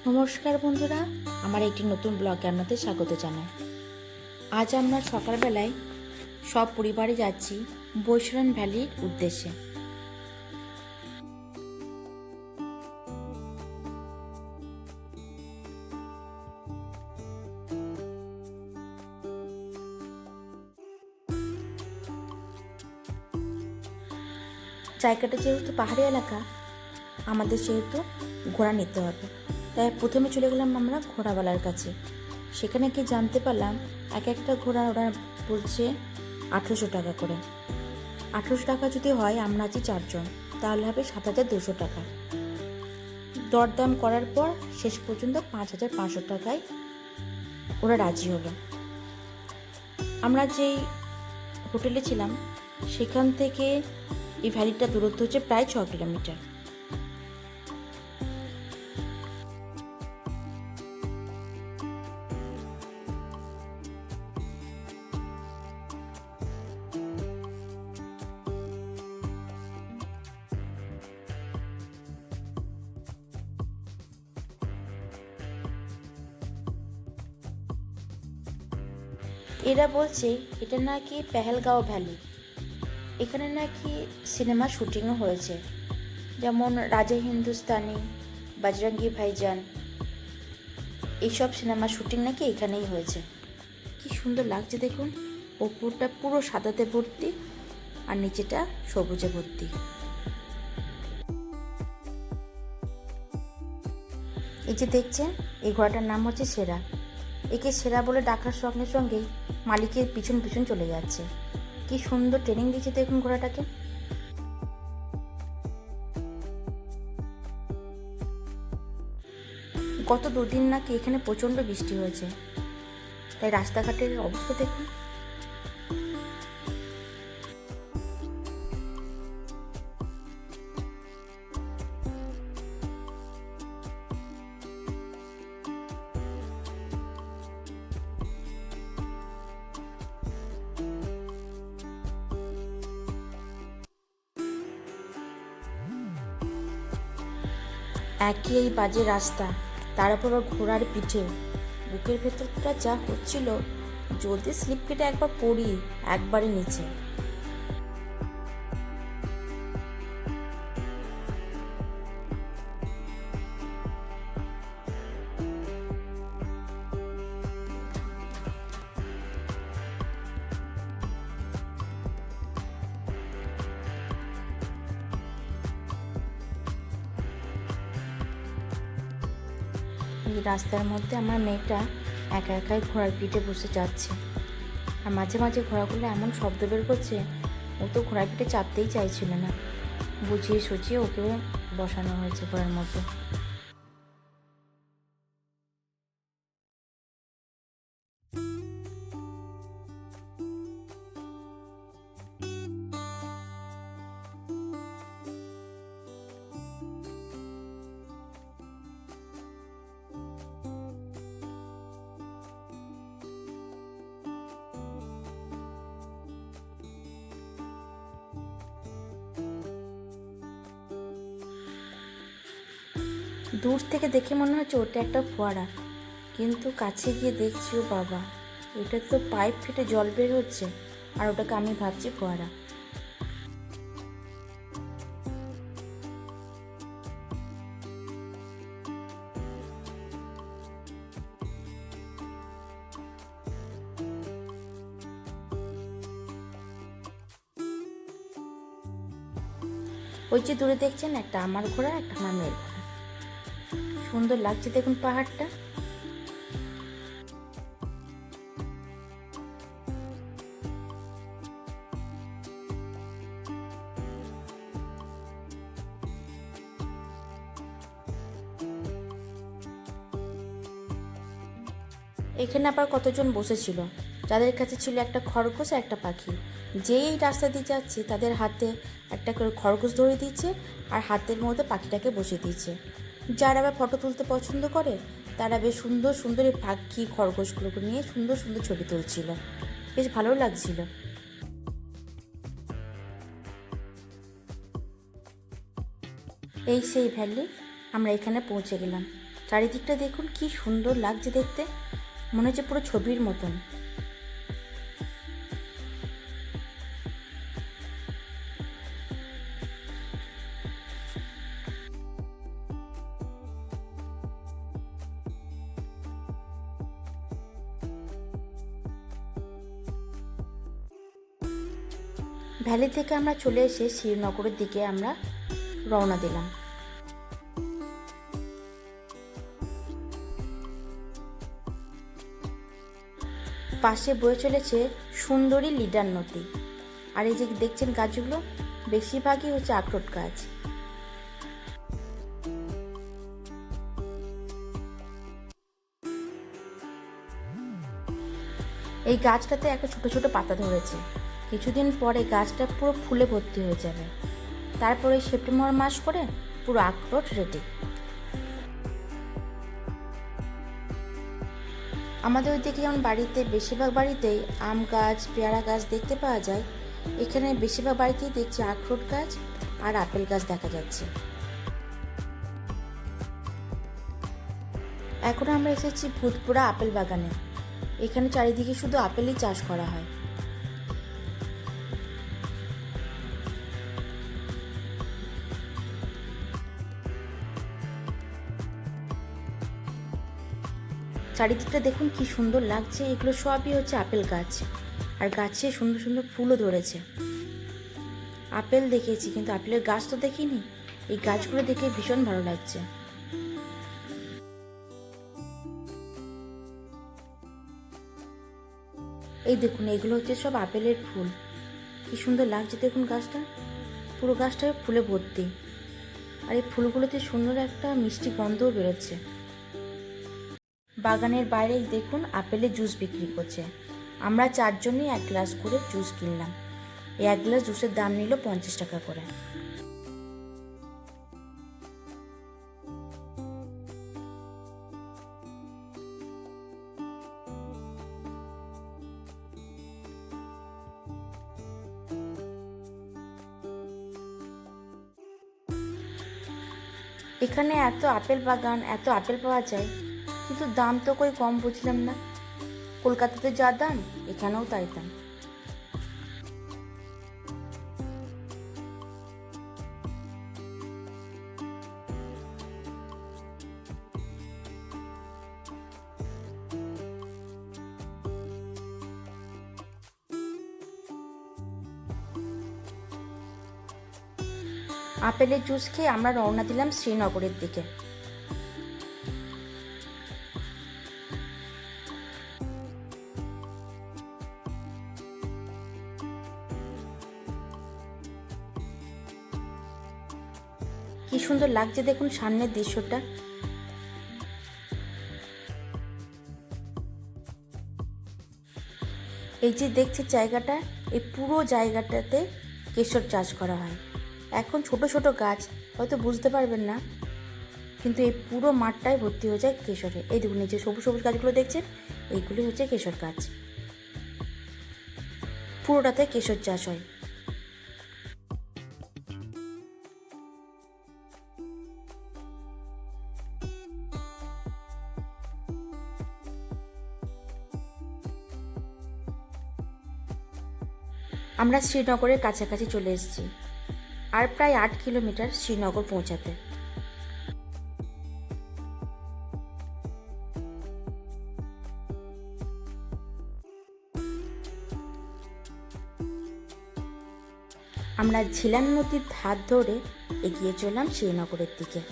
নমস্কার বন্ধুরা, আমার একটি নতুন ব্লগে আপনাদের স্বাগত জানাই। আজ আমরা সকালবেলায় সব পরিবারে যাচ্ছি বৈশরণ ভ্যালির উদ্দেশ্যে। জায়গাটা যেহেতু পাহাড়ি এলাকা, আমাদের সেহেতু ঘোড়া নিতে হবে। তাই প্রথমে চলে গেলাম আমরা ঘোড়াওয়ালার কাছে। সেখানে গিয়ে জানতে পারলাম এক একটা ঘোড়া ওরা বলছে 1800 টাকা করে। 1800 টাকা যদি হয়, আমরা আছি 4 জন, তাহলে হবে 7200 টাকা। দরদাম করার পর শেষ পর্যন্ত 5500 টাকায় ওরা রাজি হলো। আমরা যেই হোটেলে ছিলাম সেখান থেকে এই ভ্যালিটার দূরত্ব হচ্ছে প্রায় 6 কিলোমিটার। এরা বলছে এটা নাকি পেহেলগাঁও ভ্যালি। এখানে নাকি সিনেমা শুটিংও হয়েছে, যেমন রাজা হিন্দুস্তানি, বজরঙ্গি ভাইজান, এইসব সিনেমা শুটিং নাকি এখানেই হয়েছে। কি সুন্দর লাগছে দেখুন, ওপরটা পুরো সাদাতে ভর্তি আর নিচেটা সবুজে ভর্তি। এই যে দেখছেন, এই ঘোড়াটার নাম হচ্ছে সেরা। একে সেরা বলে ডাকার সঙ্গে সঙ্গেই মালিকের পিছন পিছন চলে যাচ্ছে। কি সুন্দর ট্রেনিং দিচ্ছে দেখুন ঘোড়াটাকে। গত দুদিন নাকি এখানে প্রচণ্ড বৃষ্টি হয়েছে, তাই রাস্তাঘাটের অবস্থা দেখুন। একই এই বাজে রাস্তা, তার উপর ঘোড়ার পিঠে, বুকের ভেতরটা যা হচ্ছিল, যদি স্লিপ কেটে একবার পড়ি একবারে নিচে। এই রাস্তার মধ্যে আমার মেয়েটা একা একাই ঘোড়ার পিঠে বসে যাচ্ছে, আর মাঝে মাঝে ঘোড়াগুলো এমন শব্দ বের করছে, ও তো ঘোড়ার পিঠে চাপতেই চাইছিল না। বুঝিয়ে সুঝিয়ে ওকে বসানো হয়েছে ঘোড়ার মধ্যে। দূর থেকে দেখে মনে হচ্ছে ওটা একটা ফোয়ারা, কিন্তু কাছে গিয়ে দেখছি, ও বাবা, এটা তো পাইপ ফেটে জল বের হচ্ছে, আর ওটাকে আমি ভাবছি ফোয়ারা। ওই যে দূরে দেখছেন, একটা আমার ঘোড়া, একটা আমার মেয়ের ঘোড়া। সুন্দর লাগছে দেখুন পাহাড়টা। এখানে আবার কতজন বসেছিল, যাদের কাছে ছিল একটা খরগোশ আর একটা পাখি। যেই রাস্তা দিয়ে যাচ্ছে তাদের হাতে একটা করে খরগোশ ধরে দিচ্ছে আর হাতের মধ্যে পাখিটাকে বসিয়ে দিচ্ছে। যারা আবার ফটো তুলতে পছন্দ করে তারা বেশ সুন্দর সুন্দর এই পাখি খরগোশগুলোকে নিয়ে সুন্দর সুন্দর ছবি তুলছিল, বেশ ভালো লাগছিল। এই সেই ভ্যালি, আমরা এখানে পৌঁছে গেলাম। চারিদিকটা দেখুন কি সুন্দর লাগছে দেখতে, মনে হচ্ছে পুরো ছবির মতন। ভ্যালি থেকে আমরা চলে এসে শ্রীনগরের দিকে আমরা রওনা দিলাম। পাশে বয়ে চলেছে সুন্দরী লিডার নদী। আর এই যে দেখছেন গাছগুলো বেশিরভাগই হচ্ছে আখরোট গাছ। এই গাছটাতে একটা ছোট ছোট পাতা ধরেছে, কিছুদিন পরে গাছটা পুরো ফুলে ভর্তি হয়ে যাবে। তারপরে সেপ্টেম্বর মাস করে পুরো আখরোট রেডি। আমাদের ওইদিকে যেমন বাড়িতে বেশিরভাগ বাড়িতেই আম গাছ, পেয়ারা গাছ দেখতে পাওয়া যায়, এখানে বেশিরভাগ বাড়িতেই দেখছি আখরোট গাছ আর আপেল গাছ দেখা যাচ্ছে। এখন আমরা এসেছি ভূতপুরা আপেল বাগানে। এখানে চারিদিকে শুধু আপেলই চাষ করা হয়। চারিদিকটা দেখুন কি সুন্দর লাগছে, এগুলো সবই হচ্ছে আপেল গাছ, আর গাছে সুন্দর সুন্দর ফুলও ধরেছে। আপেল দেখেছি কিন্তু আপেলের গাছ তো দেখিনি, এই গাছগুলো দেখে ভীষণ ভালো লাগছে। এই দেখুন এগুলো হচ্ছে সব আপেলের ফুল, কি সুন্দর লাগছে দেখুন গাছটা, পুরো গাছটা ফুলে ভর্তি। আর এই ফুলগুলোতে সুন্দর একটা মিষ্টি গন্ধও বেরোচ্ছে। বাগানের বাইরে দেখুন আপেলের জুস বিক্রি করছে। আমরা 4 জনই 1 গ্লাস করে জুস কিনলাম। এই 1 গ্লাস জুসের দাম নিল 50 টাকা করে। এখানে এত আপেল বাগান, এত আপেল পাওয়া যায়, কিন্তু দাম তো কই কম বুঝলাম না। কলকাতাতে যা দাম এখানেও তাই দাম। আপেলের জুস খেয়ে আমরা রওনা দিলাম শ্রীনগরের দিকে। কি সুন্দর লাগছে দেখুন সামনের দৃশ্যটা। এই যে দেখছি জায়গাটা, এই পুরো জায়গাটাতে কেশর চাষ করা হয়। এখন ছোট ছোট গাছ হয়তো বুঝতে পারবেন না, কিন্তু এই পুরো মাঠটাই ভর্তি হয়ে যায় কেশরে। এই দেখুন এই যে সবুজ সবুজ গাছগুলো দেখছেন, এইগুলি হচ্ছে কেশর গাছ। পুরোটাতে কেশর চাষ হয়। আমরা শ্রীনগরের কাছাকাছি চলে এসেছি, আর প্রায় 8 কিলোমিটার শ্রীনগর পৌঁছাতে। আমরা ঝিলান নদীর ধার ধরে এগিয়ে চললাম শ্রীনগরের দিকে।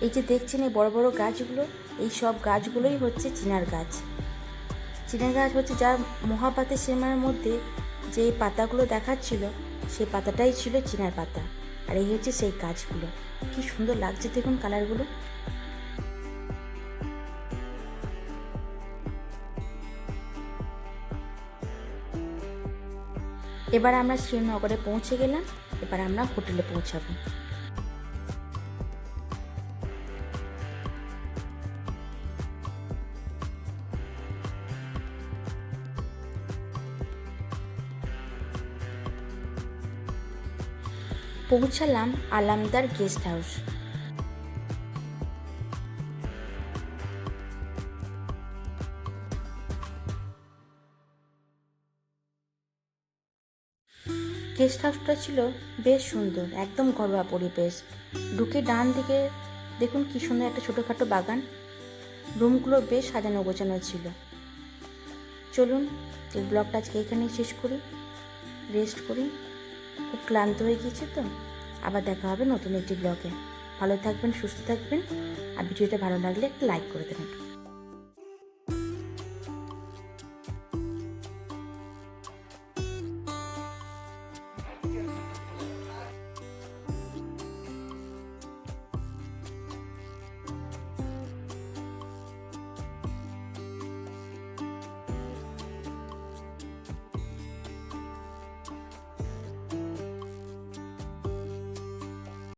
এই যে দেখছেন এই বড় বড় গাছগুলো, এই সব গাছগুলোই হচ্ছে চিনার গাছ। চিনার গাছ হচ্ছে যার মহাপাতের সিনেমার মধ্যে যে পাতাগুলো দেখাচ্ছিল, সেই পাতাটাই ছিল চিনার পাতা। আর এই হচ্ছে সেই গাছগুলো, কি সুন্দর লাগছে দেখুন কালারগুলো। এবার আমরা শ্রীনগরে পৌঁছে গেলাম, এবার আমরা হোটেলে পৌঁছাবো। পৌঁছালাম আলামদার গেস্ট হাউস। গেস্ট হাউসটা ছিল বেশ সুন্দর, একদম ঘরোয়া পরিবেশ। ঢুকে ডান দিকে দেখুন কি সুন্দর একটা ছোটোখাটো বাগান। রুমগুলো বেশ সাজানো গোছানো ছিল। চলুন এই ব্লগটা আজকে এখানেই শেষ করি, রেস্ট করি, খুব ক্লান্ত হয়ে গিয়েছে তো। আবার দেখা হবে নতুন একটি ব্লগে। ভালো থাকবেন, সুস্থ থাকবেন, আর ভিডিওটা ভালো লাগলে একটু লাইক করে দেবেন।